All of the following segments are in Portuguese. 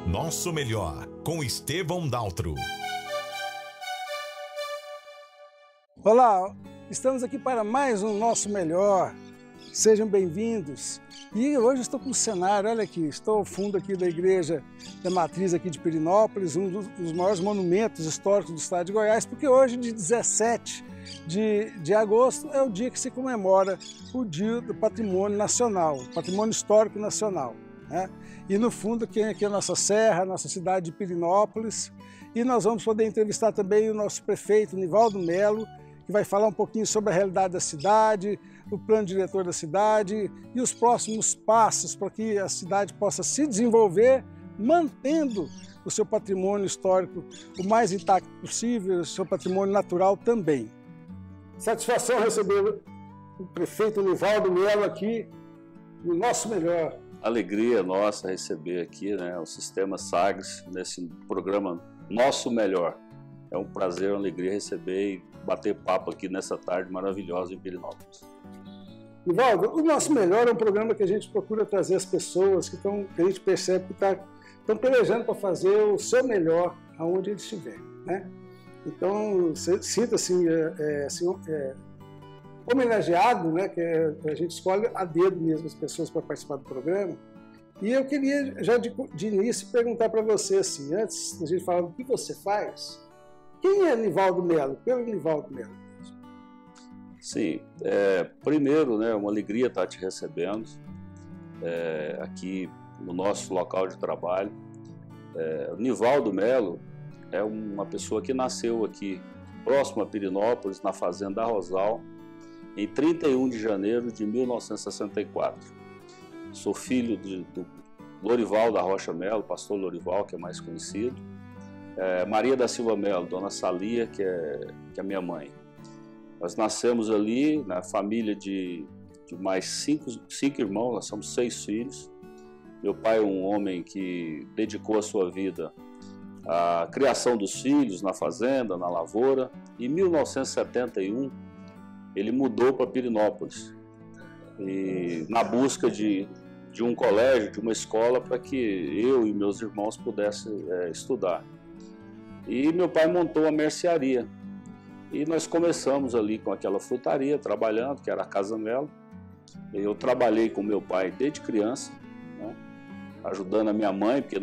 Nosso Melhor, com Estevão Daltro. Olá, estamos aqui para mais um Nosso Melhor. Sejam bem-vindos. E hoje estou com o cenário, olha aqui, estou ao fundo aqui da Igreja da Matriz aqui de Pirenópolis, um dos maiores monumentos históricos do estado de Goiás, porque hoje, de 17 de agosto, é o dia que se comemora o Dia do Patrimônio Nacional, Patrimônio Histórico Nacional, né? E no fundo aqui a nossa serra, a nossa cidade de Pirenópolis, e nós vamos poder entrevistar também o nosso prefeito, Nivaldo Melo, que vai falar um pouquinho sobre a realidade da cidade, o plano diretor da cidade e os próximos passos para que a cidade possa se desenvolver, mantendo o seu patrimônio histórico o mais intacto possível, o seu patrimônio natural também. Satisfação receber o prefeito Nivaldo Melo aqui no Nosso Melhor. Alegria nossa receber aqui, né, o Sistema Sagres nesse programa Nosso Melhor. É um prazer, uma alegria receber e bater papo aqui nessa tarde maravilhosa em Pirenópolis. Nivaldo, o Nosso Melhor é um programa que a gente procura trazer as pessoas que a gente percebe que estão pelejando para fazer o seu melhor aonde eles estiverem, né? Então, sinta-se homenageado, né? Que a gente escolhe a dedo mesmo as pessoas para participar do programa. E eu queria já de início perguntar para você, assim, antes da gente falar do que você faz, quem é Nivaldo Melo? Pelo Nivaldo Melo. Sim, primeiro, né, uma alegria estar te recebendo aqui no nosso local de trabalho. O Nivaldo Melo é uma pessoa que nasceu aqui, próximo a Pirenópolis, na Fazenda Rosal, em 31 de janeiro de 1964. Sou filho do Lorival da Rocha Melo, pastor Lorival, que é mais conhecido, Maria da Silva Melo, dona Salia, que é minha mãe. Nós nascemos ali na família de mais cinco irmãos, nós somos 6 filhos. Meu pai é um homem que dedicou a sua vida à criação dos filhos na fazenda, na lavoura. Em 1971, ele mudou para Pirenópolis, e na busca de um colégio, de uma escola, para que eu e meus irmãos pudessem estudar. E meu pai montou a mercearia. E nós começamos ali com aquela frutaria, trabalhando, que era a Casa Melo. Eu trabalhei com meu pai desde criança, né, ajudando a minha mãe, porque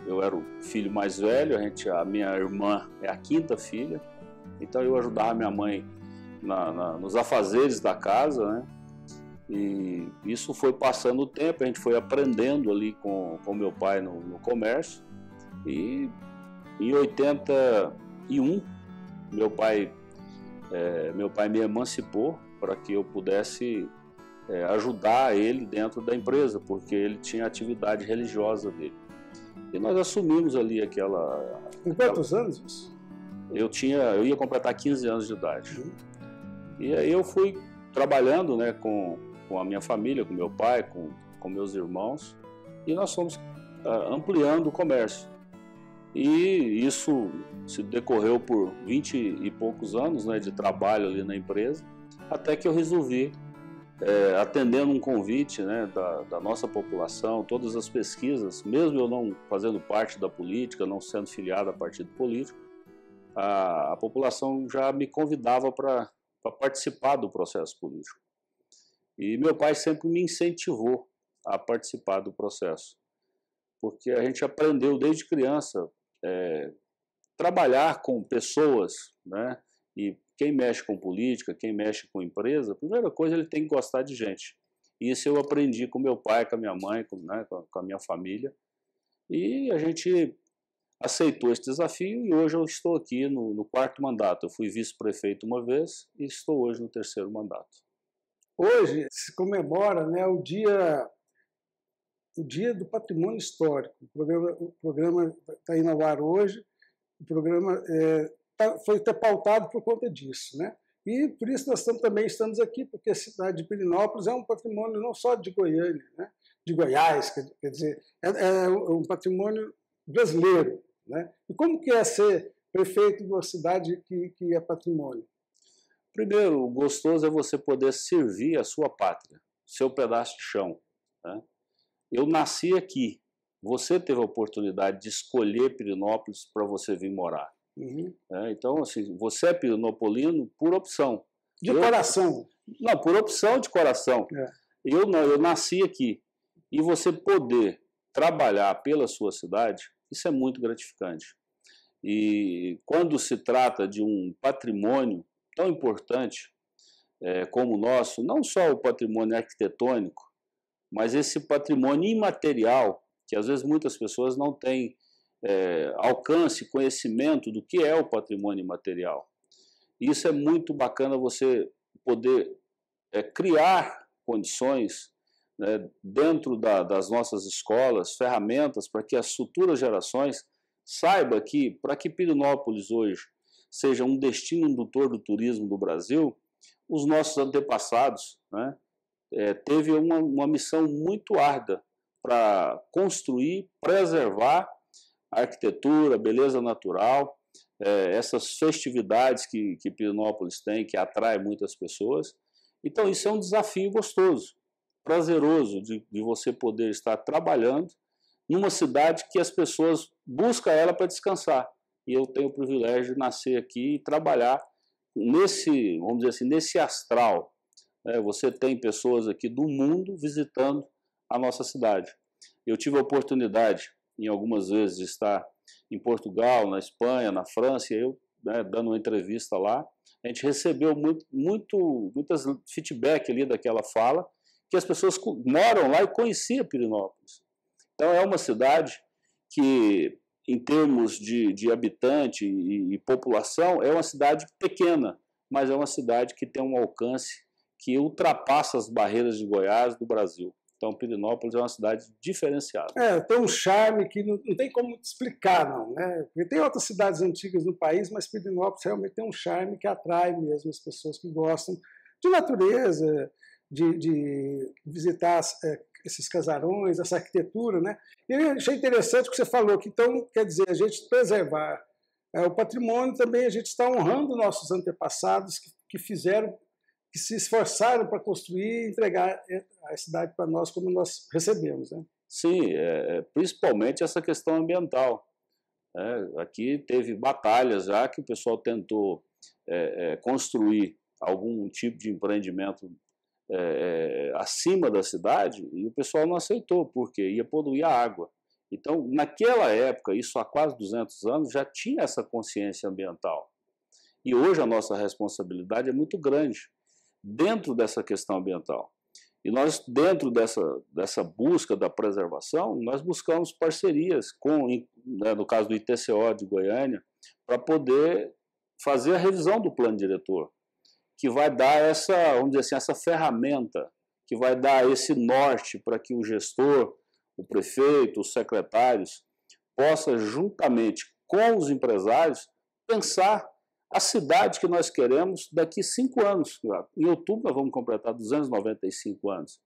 eu era o filho mais velho, a minha irmã é a 5ª filha, então eu ajudava a minha mãe nos afazeres da casa, né? E isso foi passando o tempo, a gente foi aprendendo ali com meu pai no comércio. E em 81, meu pai me emancipou para que eu pudesse ajudar ele dentro da empresa, porque ele tinha a atividade religiosa dele. E nós assumimos ali aquela... Com quantos anos isso? Eu ia completar 15 anos de idade. E aí eu fui trabalhando, né, com a minha família, com meu pai, com meus irmãos, e nós fomos ampliando o comércio. E isso se decorreu por 20 e poucos anos, né, de trabalho ali na empresa, até que eu resolvi, atendendo um convite, né, da nossa população, todas as pesquisas, mesmo eu não fazendo parte da política, não sendo filiado a partido político, a população já me convidava para participar do processo político. E meu pai sempre me incentivou a participar do processo, porque a gente aprendeu desde criança trabalhar com pessoas, né? E quem mexe com política, quem mexe com empresa, a primeira coisa, ele tem que gostar de gente. E isso eu aprendi com meu pai, com a minha mãe, com a minha família. E a gente aceitou esse desafio e hoje eu estou aqui no 4º mandato. Eu fui vice-prefeito uma vez e estou hoje no 3º mandato. Hoje se comemora, né, o Dia do Patrimônio Histórico. O programa está indo ao ar hoje. O programa foi até pautado por conta disso, né? E por isso nós também estamos aqui, porque a cidade de Pirenópolis é um patrimônio não só de Goiânia, né? De Goiás, quer dizer, é um patrimônio brasileiro, né? E como que é ser prefeito de uma cidade que é patrimônio? Primeiro, o gostoso é você poder servir a sua pátria, seu pedaço de chão, né? Eu nasci aqui, você teve a oportunidade de escolher Pirenópolis para você vir morar. Então, assim, você é pirinopolino por opção. De coração. Não, por opção de coração. Eu não, eu nasci aqui. E você poder trabalhar pela sua cidade, isso é muito gratificante. E quando se trata de um patrimônio tão importante como o nosso, não só o patrimônio arquitetônico, mas esse patrimônio imaterial, que às vezes muitas pessoas não têm alcance, conhecimento do que é o patrimônio imaterial. Isso é muito bacana, você poder criar condições, né, dentro das nossas escolas, ferramentas para que as futuras gerações saibam que, para que Pirenópolis hoje seja um destino indutor do turismo do Brasil, os nossos antepassados, né, teve uma missão muito árdua para construir, preservar a arquitetura, a beleza natural, essas festividades que Pirenópolis tem, que atrai muitas pessoas. Então isso é um desafio gostoso, prazeroso de você poder estar trabalhando numa cidade que as pessoas buscam ela para descansar. E eu tenho o privilégio de nascer aqui e trabalhar nesse, vamos dizer assim, nesse astral. Você tem pessoas aqui do mundo visitando a nossa cidade. Eu tive a oportunidade, em algumas vezes, de estar em Portugal, na Espanha, na França, e eu, dando uma entrevista lá, a gente recebeu muitas feedback ali daquela fala, que as pessoas moram lá e conheciam Pirenópolis. Então é uma cidade que, em termos de habitante e população, é uma cidade pequena, mas é uma cidade que tem um alcance que ultrapassa as barreiras de Goiás, do Brasil. Então, Pirenópolis é uma cidade diferenciada. Tem um charme que não tem como explicar, não, né? Porque tem outras cidades antigas no país, mas Pirenópolis realmente tem um charme que atrai mesmo as pessoas que gostam de natureza, de visitar esses casarões, essa arquitetura, né? E eu achei interessante o que você falou, que então, quer dizer, a gente preservar o patrimônio também, a gente está honrando nossos antepassados que fizeram, que se esforçaram para construir e entregar a cidade para nós como nós recebemos, né? Sim, principalmente essa questão ambiental. Aqui teve batalhas já que o pessoal tentou construir algum tipo de empreendimento acima da cidade e o pessoal não aceitou, porque ia poluir a água. Então, naquela época, isso há quase 200 anos, já tinha essa consciência ambiental. E hoje a nossa responsabilidade é muito grande dentro dessa questão ambiental. E nós, dentro dessa busca da preservação, nós buscamos parcerias com, no caso do ITCO de Goiânia, para poder fazer a revisão do plano diretor, que vai dar essa, vamos dizer assim, essa ferramenta, que vai dar esse norte para que o gestor, o prefeito, os secretários, possa, juntamente com os empresários, pensar a cidade que nós queremos daqui 5 anos. Em outubro nós vamos completar 295 anos.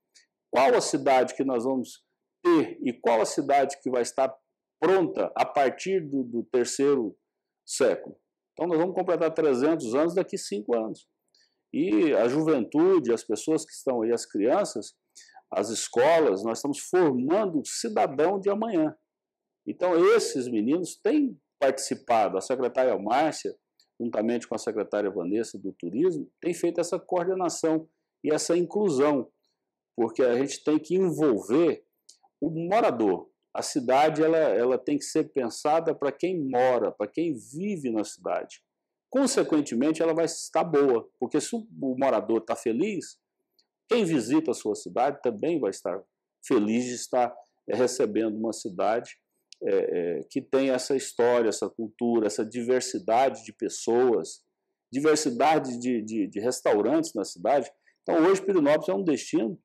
Qual a cidade que nós vamos ter e qual a cidade que vai estar pronta a partir do terceiro século? Então nós vamos completar 300 anos daqui 5 anos. E a juventude, as pessoas que estão aí, as crianças, as escolas, nós estamos formando cidadão de amanhã. Então esses meninos têm participado, a secretária Márcia, juntamente com a secretária Vanessa do Turismo, tem feito essa coordenação e essa inclusão, porque a gente tem que envolver o morador. A cidade ela tem que ser pensada para quem mora, para quem vive na cidade. Consequentemente, ela vai estar boa, porque se o morador está feliz, quem visita a sua cidade também vai estar feliz de estar recebendo uma cidade que tem essa história, essa cultura, essa diversidade de pessoas, diversidade de restaurantes na cidade. Então, hoje, Pirenópolis é um destino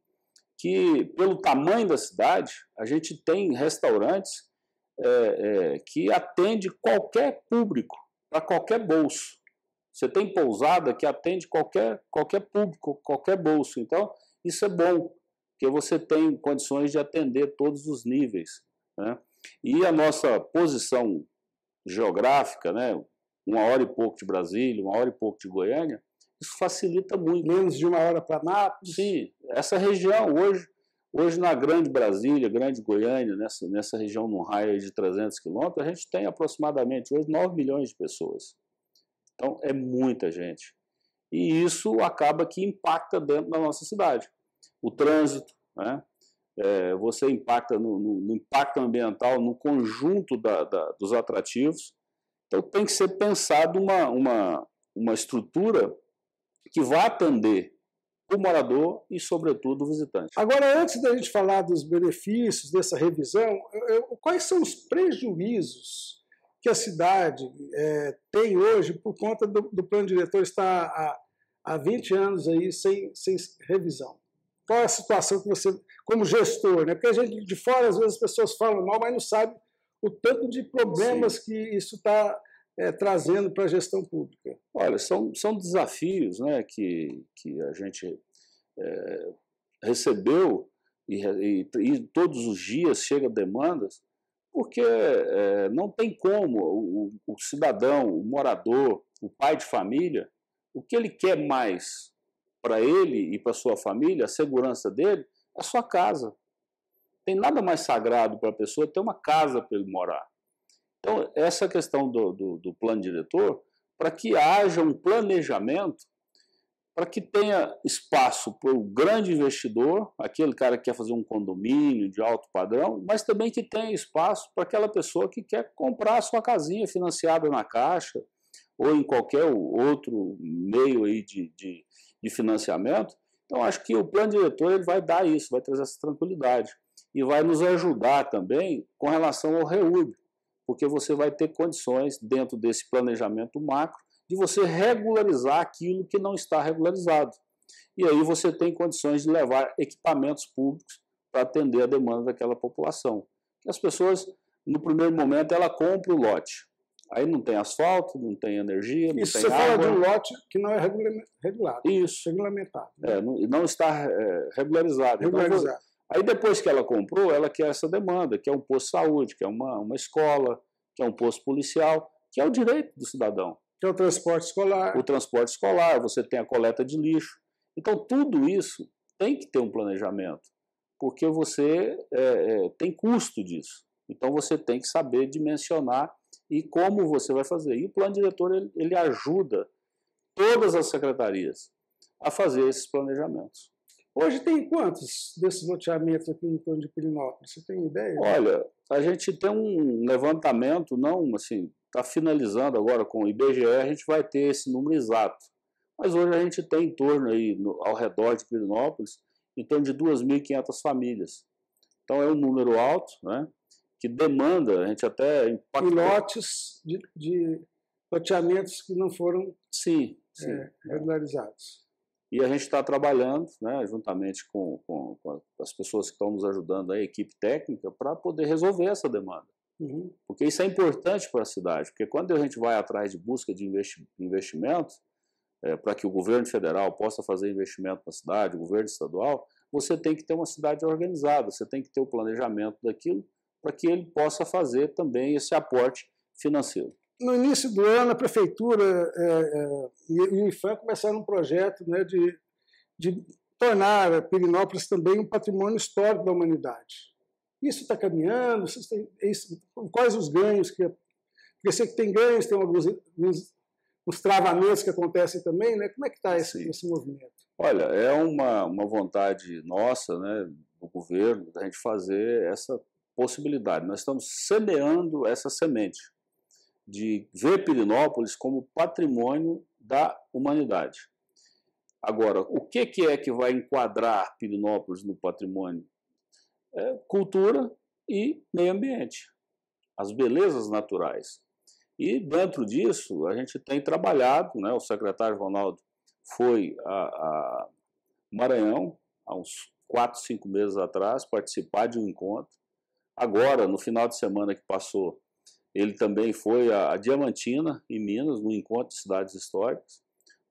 que, pelo tamanho da cidade, a gente tem restaurantes que atende qualquer público, para qualquer bolso. Você tem pousada que atende qualquer público, qualquer bolso. Então, isso é bom, porque você tem condições de atender todos os níveis, né? E a nossa posição geográfica, né, 1h e pouco de Brasília, 1h e pouco de Goiânia, isso facilita muito. Menos de 1 hora para Nápoles. Sim, essa região hoje, Hoje, na Grande Brasília, Grande Goiânia, nessa região, num raio de 300 quilômetros, a gente tem aproximadamente hoje 9 milhões de pessoas. Então, é muita gente. E isso acaba que impacta dentro da nossa cidade. O trânsito, né? Você impacta no impacto ambiental, no conjunto dos atrativos. Então, tem que ser pensado uma estrutura que vai atender o morador e, sobretudo, o visitante. Agora, antes da gente falar dos benefícios dessa revisão, quais são os prejuízos que a cidade tem hoje por conta do plano diretor estar há 20 anos aí sem revisão? Qual é a situação que você, como gestor, né? Porque a gente de fora, às vezes, as pessoas falam mal, mas não sabem o tanto de problemas Sim. que isso está trazendo para a gestão pública. Olha, são desafios, né, que a gente recebeu e todos os dias chega demandas, porque não tem como o cidadão, o morador, o pai de família, o que ele quer mais para ele e para sua família, a segurança dele, é a sua casa. Tem nada mais sagrado para a pessoa ter uma casa para ele morar. Então, essa questão do plano diretor, para que haja um planejamento, para que tenha espaço para o grande investidor, aquele cara que quer fazer um condomínio de alto padrão, mas também que tenha espaço para aquela pessoa que quer comprar a sua casinha financiada na Caixa ou em qualquer outro meio aí de financiamento. Então, acho que o plano diretor ele vai dar isso, vai trazer essa tranquilidade e vai nos ajudar também com relação ao REURB, porque você vai ter condições, dentro desse planejamento macro, de você regularizar aquilo que não está regularizado. E aí você tem condições de levar equipamentos públicos para atender a demanda daquela população. As pessoas, no primeiro momento, ela compra o lote. Aí não tem asfalto, não tem energia, não tem água. Isso você fala de um lote que não é regulado. Isso. Regulamentado. Né? Não está regularizado. Regularizado. Então, aí depois que ela comprou, ela quer essa demanda, que é um posto de saúde, que é uma escola, que é um posto policial, que é o direito do cidadão. Que é o transporte escolar. O transporte escolar, você tem a coleta de lixo. Então, tudo isso tem que ter um planejamento, porque você tem custo disso. Então, você tem que saber dimensionar e como você vai fazer. E o plano diretor, ele ajuda todas as secretarias a fazer esses planejamentos. Hoje tem quantos desses loteamentos aqui em torno de Pirenópolis? Você tem ideia? Olha, a gente tem um levantamento, não assim, está finalizando agora com o IBGE, a gente vai ter esse número exato. Mas hoje a gente tem em torno aí, ao redor de Pirenópolis, em torno de 2.500 famílias. Então é um número alto, né? Que demanda, a gente até impactou. E lotes de loteamentos que não foram sim. regularizados. E a gente está trabalhando, né, juntamente com as pessoas que estão nos ajudando, a equipe técnica, para poder resolver essa demanda. Uhum. Porque isso é importante para a cidade, porque quando a gente vai atrás de busca de investimentos, para que o governo federal possa fazer investimento na cidade, o governo estadual, você tem que ter uma cidade organizada, você tem que ter o planejamento daquilo, para que ele possa fazer também esse aporte financeiro. No início do ano, a Prefeitura e o IPHAN começaram um projeto, né, de tornar Pirenópolis também um patrimônio histórico da humanidade. Isso está caminhando? Quais os ganhos? Porque eu sei que tem ganhos, tem alguns travamentos que acontecem também, né? Como é que está esse movimento? Olha, é uma vontade nossa, né, do governo, da gente fazer essa possibilidade. Nós estamos semeando essa semente de ver Pirenópolis como patrimônio da humanidade. Agora, o que é que vai enquadrar Pirenópolis no patrimônio? Cultura e meio ambiente, as belezas naturais. E dentro disso, a gente tem trabalhado, né, o secretário Ronaldo foi a Maranhão, há uns 4, 5 meses atrás, participar de um encontro. Agora, no final de semana que passou, ele também foi a Diamantina, em Minas, no encontro de cidades históricas,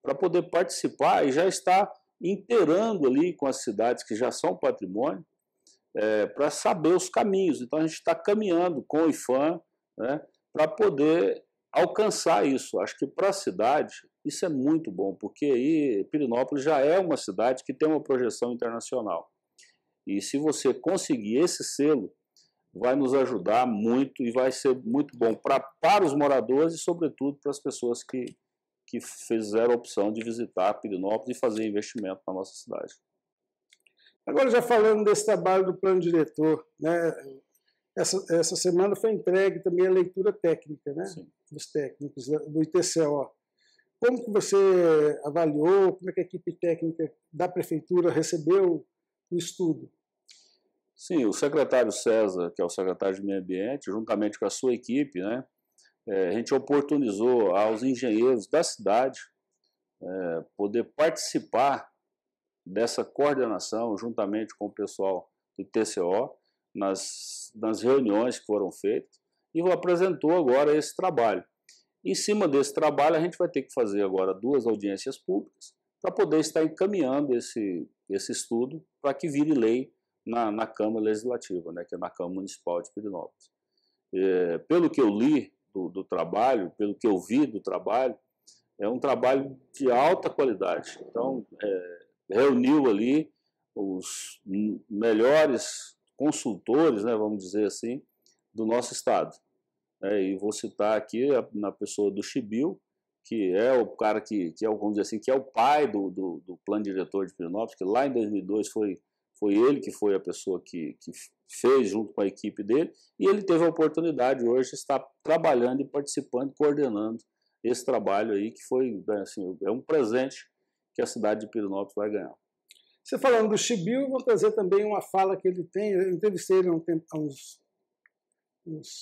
para poder participar e já está inteirando ali com as cidades que já são patrimônio, para saber os caminhos. Então, a gente está caminhando com o IPHAN, né, para poder alcançar isso. Acho que para a cidade isso é muito bom, porque aí Pirenópolis já é uma cidade que tem uma projeção internacional. E se você conseguir esse selo, vai nos ajudar muito e vai ser muito bom para os moradores e, sobretudo, para as pessoas que fizeram a opção de visitar Pirenópolis e fazer investimento na nossa cidade. Agora, já falando desse trabalho do plano diretor, né? Essa semana foi entregue também a leitura técnica, né? Dos técnicos do ITCO. Como que você avaliou, como é que a equipe técnica da Prefeitura recebeu o estudo? Sim, o secretário César, que é o secretário de Meio Ambiente, juntamente com a sua equipe, né, a gente oportunizou aos engenheiros da cidade poder participar dessa coordenação, juntamente com o pessoal do ITCO, nas reuniões que foram feitas, e apresentou agora esse trabalho. Em cima desse trabalho, a gente vai ter que fazer agora 2 audiências públicas para poder estar encaminhando esse estudo para que vire lei na Câmara Legislativa, né, que é na Câmara Municipal de Pirenópolis. Pelo que eu li do trabalho, pelo que eu vi do trabalho, é um trabalho de alta qualidade. Então, reuniu ali os melhores consultores, né, vamos dizer assim, do nosso estado. E vou citar aqui na pessoa do Chibil, que é o cara que é, vamos dizer assim, que é o pai do plano diretor de Pirenópolis, que lá em 2002 foi ele que foi a pessoa que fez junto com a equipe dele, e ele teve a oportunidade hoje de estar trabalhando e participando, coordenando esse trabalho aí, que foi, assim, é um presente que a cidade de Pirenópolis vai ganhar. Você falando do Chibil, eu vou trazer também uma fala que ele tem, eu entrevistei ele há uns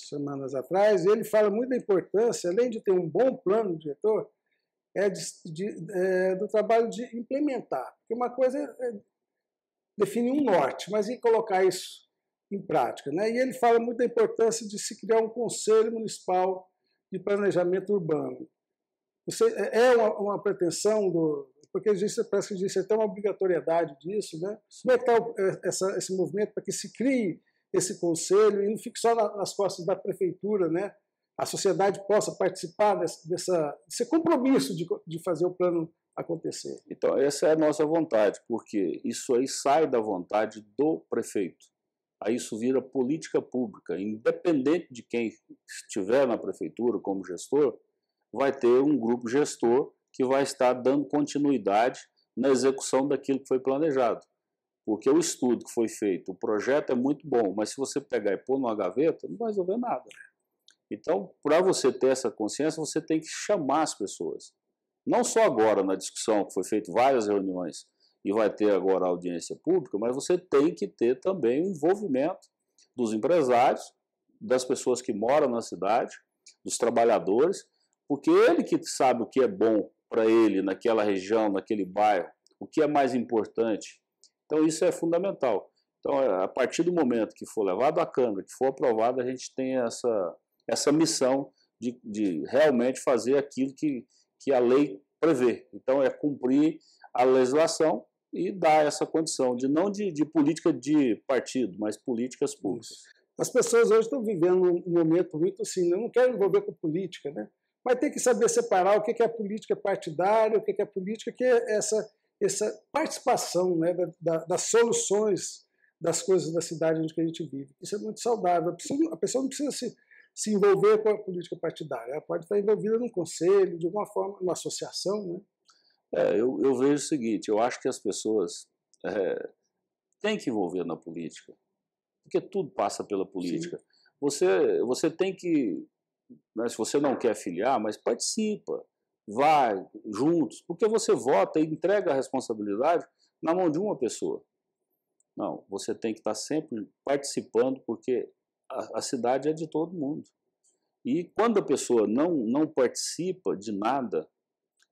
semanas atrás, e ele fala muito da importância, além de ter um bom plano diretor, do trabalho de implementar. Porque uma coisa é definir um norte, mas e colocar isso em prática, né? E ele fala muito da importância de se criar um Conselho Municipal de Planejamento Urbano. Uma pretensão porque parece que existe até uma obrigatoriedade disso, né? Como é que está esse movimento para que se crie esse conselho e não fique só nas costas da prefeitura, né? A sociedade possa participar desse compromisso de fazer o plano acontecer. Então, essa é a nossa vontade, porque isso aí sai da vontade do prefeito. Aí isso vira política pública. Independente de quem estiver na prefeitura como gestor, vai ter um grupo gestor que vai estar dando continuidade na execução daquilo que foi planejado. Porque o estudo que foi feito, o projeto é muito bom, mas se você pegar e pôr numa gaveta, não vai resolver nada. Então, para você ter essa consciência, você tem que chamar as pessoas. Não só agora na discussão, que foi feito várias reuniões e vai ter agora a audiência pública, mas você tem que ter também o envolvimento dos empresários, das pessoas que moram na cidade, dos trabalhadores, porque ele que sabe o que é bom para ele naquela região, naquele bairro, o que é mais importante. Então isso é fundamental. Então, a partir do momento que for levado à Câmara, que for aprovado, a gente tem essa missão de realmente fazer aquilo que a lei prevê. Então, é cumprir a legislação e dar essa condição, não de política de partido, mas políticas públicas. As pessoas hoje estão vivendo um momento muito assim, não querem envolver com política, né? Mas tem que saber separar o que é política partidária, o que é política, que é essa participação, né, das soluções das coisas da cidade onde a gente vive. Isso é muito saudável. A pessoa não precisa se envolver com a política partidária. Ela pode estar envolvida num conselho, de alguma forma, numa associação, né? Eu vejo o seguinte, eu acho que as pessoas têm que envolver na política, porque tudo passa pela política. Você tem que, né, se você não quer filiar, mas participa, vai juntos, porque você vota e entrega a responsabilidade na mão de uma pessoa. Não, você tem que estar sempre participando, porque a cidade é de todo mundo. E quando a pessoa não participa de nada,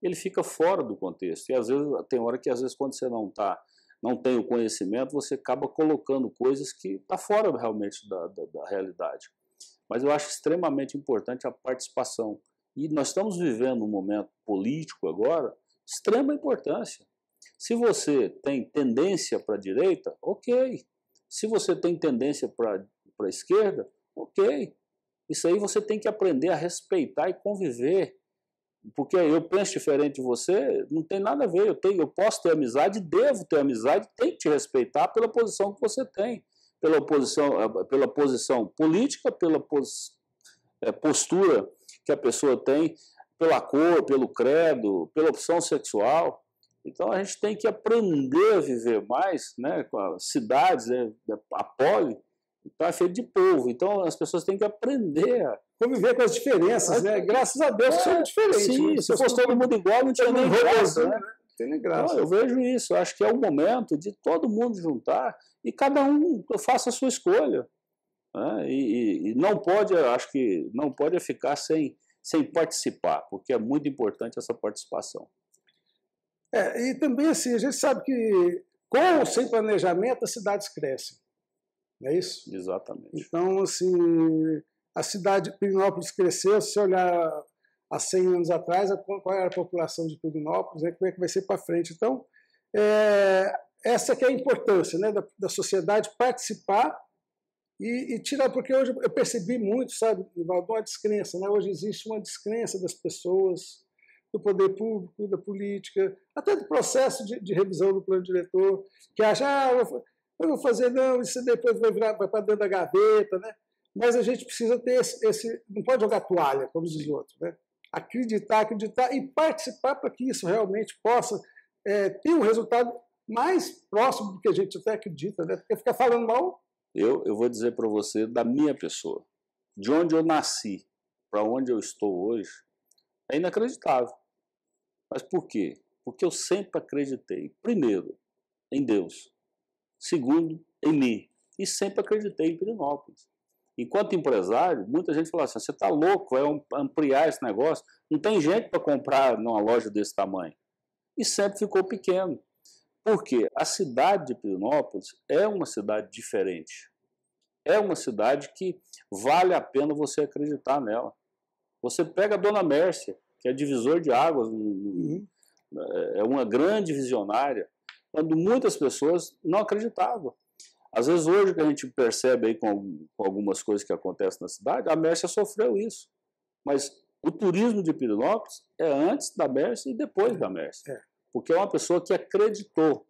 ele fica fora do contexto. E às vezes tem hora que quando você não tem o conhecimento, você acaba colocando coisas que estão fora realmente da realidade. Mas eu acho extremamente importante a participação. E nós estamos vivendo um momento político agora de extrema importância. Se você tem tendência para a direita, ok. Se você tem tendência para a esquerda, ok. Isso aí você tem que aprender a respeitar e conviver porque eu penso diferente de você, não tem nada a ver. Eu posso ter amizade, devo ter amizade, tenho que te respeitar pela posição que você tem, pela posição política, pela postura que a pessoa tem, pela cor, pelo credo, pela opção sexual. Então a gente tem que aprender a viver mais, né, com as cidades, né, a poli, então é feito de povo. Então as pessoas têm que aprender a conviver com as diferenças, né? Graças a Deus que somos diferentes. Sim, né? se fosse todo mundo igual, não tinha nem graça, né? Não tem nem graça. Então, eu vejo isso. Eu acho que é o momento de todo mundo juntar e cada um faça a sua escolha. Né? E não pode, acho que não pode ficar sem participar, porque é muito importante essa participação. E também assim, a gente sabe que com ou sem planejamento as cidades crescem. Não é isso? Exatamente. Então, assim, a cidade de Pirenópolis cresceu, se você olhar há 100 anos atrás, qual era a população de Pirenópolis, né, como é que vai ser para frente. Então, essa que é a importância, né, da sociedade participar e tirar, porque hoje eu percebi muito, sabe, uma descrença, né? Hoje existe uma descrença das pessoas, do poder público, da política, até do processo de revisão do plano diretor, que acha, eu vou fazer, não, isso depois vai para dentro da gaveta, né? Mas a gente precisa ter não pode jogar toalha, como diz o outro, né? Acreditar e participar para que isso realmente possa ter um resultado mais próximo do que a gente até acredita, né? Porque ficar falando mal... Eu vou dizer para você da minha pessoa, de onde eu nasci para onde eu estou hoje, é inacreditável. Mas por quê? Porque eu sempre acreditei, primeiro, em Deus, segundo, em mim, e sempre acreditei em Pirenópolis. Enquanto empresário, muita gente fala assim, você está louco, vai ampliar esse negócio, não tem gente para comprar numa loja desse tamanho. E sempre ficou pequeno. Por quê? A cidade de Pirenópolis é uma cidade diferente. É uma cidade que vale a pena você acreditar nela. Você pega a Dona Mércia, que é divisor de águas, é uma grande visionária, quando muitas pessoas não acreditavam. Às vezes hoje que a gente percebe aí com algumas coisas que acontecem na cidade, a Mércia sofreu isso. Mas o turismo de Pirenópolis é antes da Mércia e depois da Mércia. Porque é uma pessoa que acreditou.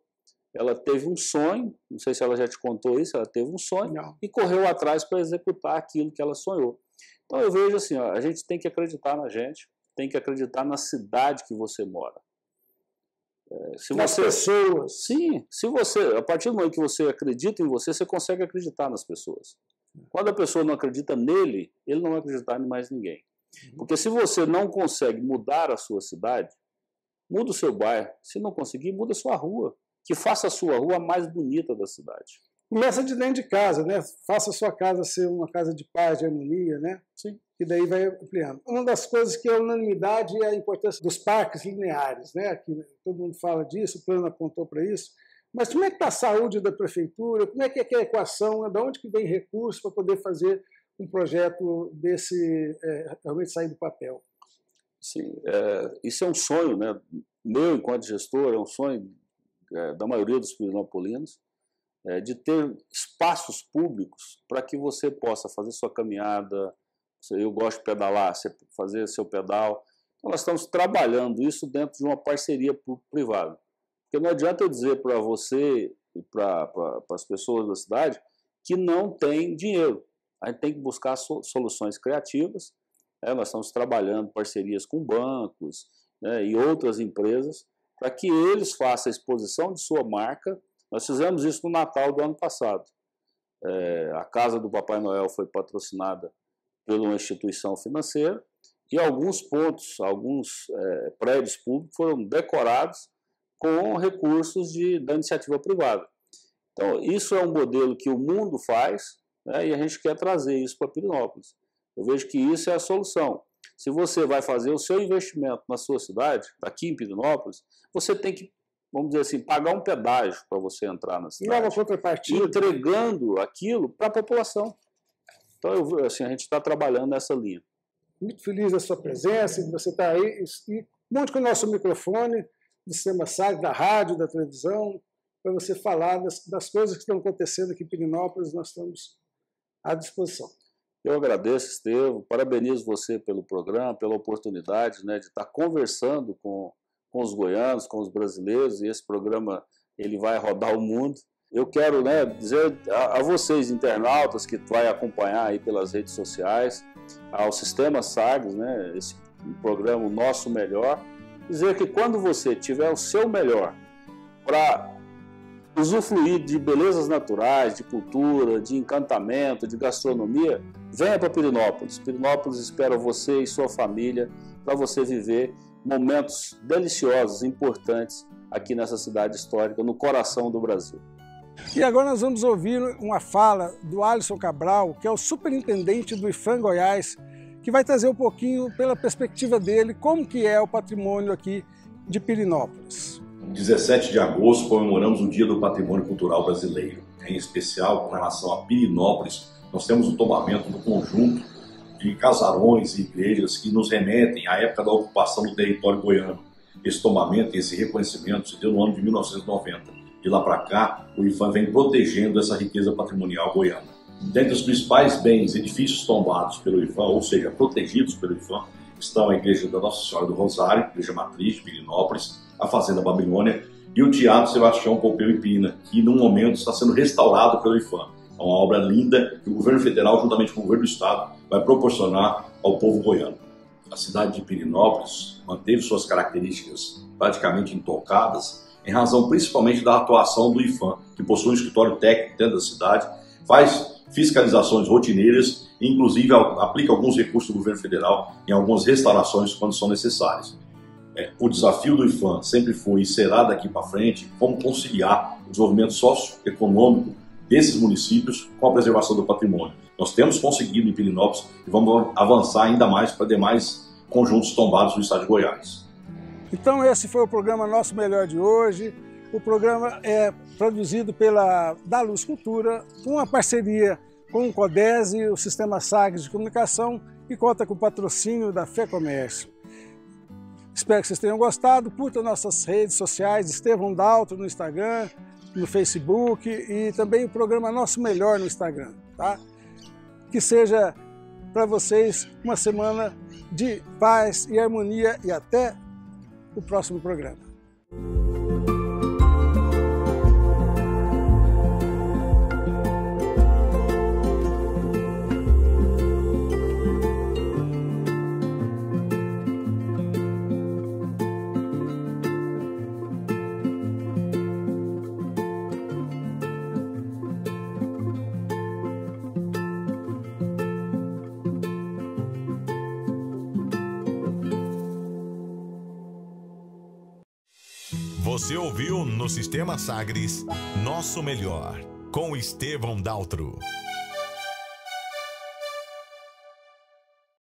Ela teve um sonho, não sei se ela já te contou isso, ela teve um sonho e correu atrás para executar aquilo que ela sonhou. Então eu vejo assim, a gente tem que acreditar na gente, tem que acreditar na cidade que você mora. Nas pessoas. Sim, a partir do momento que você acredita em você, você consegue acreditar nas pessoas. Quando a pessoa não acredita nele, ele não vai acreditar em mais ninguém. Porque se você não consegue mudar a sua cidade, muda o seu bairro. Se não conseguir, muda a sua rua. Que faça a sua rua a mais bonita da cidade. Começa de dentro de casa, né? Faça a sua casa ser uma casa de paz, de harmonia, né? Sim. E daí vai ampliando. Uma das coisas que é unanimidade é a importância dos parques lineares, né? Aqui, todo mundo fala disso, o plano apontou para isso. Mas como é que está a saúde da prefeitura? Como é que é a equação? De onde que vem recursos para poder fazer um projeto desse realmente sair do papel? Sim, isso é um sonho, né? Meu, enquanto gestor, é um sonho da maioria dos pirinopolinos, de ter espaços públicos para que você possa fazer sua caminhada. Eu gosto de pedalar, você fazer seu pedal. Então, nós estamos trabalhando isso dentro de uma parceria privada. Porque não adianta eu dizer para você e para as pessoas da cidade que não tem dinheiro. A gente tem que buscar soluções criativas. Nós estamos trabalhando parcerias com bancos, né, e outras empresas para que eles façam a exposição de sua marca. Nós fizemos isso no Natal do ano passado. A Casa do Papai Noel foi patrocinada por uma instituição financeira e alguns pontos, alguns prédios públicos foram decorados com recursos da iniciativa privada. Então, isso é um modelo que o mundo faz, né, e a gente quer trazer isso para Pirenópolis. Eu vejo que isso é a solução. Se você vai fazer o seu investimento na sua cidade, aqui em Pirenópolis, você tem que, vamos dizer assim, pagar um pedágio para você entrar na cidade. E uma contrapartida. Entregando aquilo para a população. Então, assim, a gente está trabalhando nessa linha. Muito feliz da sua presença, de você estar aí, e monte com o nosso microfone, do Sistema SAG, da rádio, da televisão, para você falar das coisas que estão acontecendo aqui em Pirenópolis, nós estamos à disposição. Eu agradeço, Estevão, parabenizo você pelo programa, pela oportunidade, né, de estar conversando com os goianos, com os brasileiros, e esse programa ele vai rodar o mundo. Eu quero, né, dizer a vocês, internautas, que vai acompanhar aí pelas redes sociais, ao Sistema Sagres, né, esse programa O Nosso Melhor, dizer que quando você tiver o seu melhor para usufruir de belezas naturais, de cultura, de encantamento, de gastronomia, venha para Pirenópolis. Pirenópolis espera você e sua família para você viver momentos deliciosos, importantes aqui nessa cidade histórica, no coração do Brasil. E agora nós vamos ouvir uma fala do Alisson Cabral, que é o superintendente do IPHAN Goiás, que vai trazer um pouquinho, pela perspectiva dele, como que é o patrimônio aqui de Pirenópolis. 17 de agosto comemoramos o Dia do Patrimônio Cultural Brasileiro. Em especial, com relação a Pirenópolis, nós temos o tombamento do conjunto de casarões e igrejas que nos remetem à época da ocupação do território goiano. Esse tombamento e esse reconhecimento se deu no ano de 1990. De lá para cá, o IPHAN vem protegendo essa riqueza patrimonial goiana. Dentre os principais bens, edifícios tombados pelo IPHAN, ou seja, protegidos pelo IPHAN, estão a Igreja da Nossa Senhora do Rosário, Igreja Matriz de Pirenópolis, a Fazenda Babilônia e o Teatro Sebastião Pompeu e Pina, que no momento está sendo restaurado pelo IPHAN. É uma obra linda que o governo federal, juntamente com o governo do estado, vai proporcionar ao povo goiano. A cidade de Pirenópolis manteve suas características praticamente intocadas, em razão principalmente da atuação do IPHAN, que possui um escritório técnico dentro da cidade, faz fiscalizações rotineiras e inclusive aplica alguns recursos do governo federal em algumas restaurações quando são necessárias. O desafio do IPHAN sempre foi e será daqui para frente como conciliar o desenvolvimento socioeconômico desses municípios com a preservação do patrimônio. Nós temos conseguido em Pirenópolis e vamos avançar ainda mais para demais conjuntos tombados do estado de Goiás. Então esse foi o programa Nosso Melhor de hoje. O programa é produzido pela Da Luz Cultura, com uma parceria com o CODESE, o Sistema Sagres de Comunicação, e conta com o patrocínio da Fé Comércio. Espero que vocês tenham gostado. Curta nossas redes sociais, Estevão Daltro no Instagram, no Facebook, e também o programa Nosso Melhor no Instagram, tá? Que seja para vocês uma semana de paz e harmonia, e até o próximo programa. Você ouviu no Sistema Sagres Nosso Melhor, com Estevão Daltro.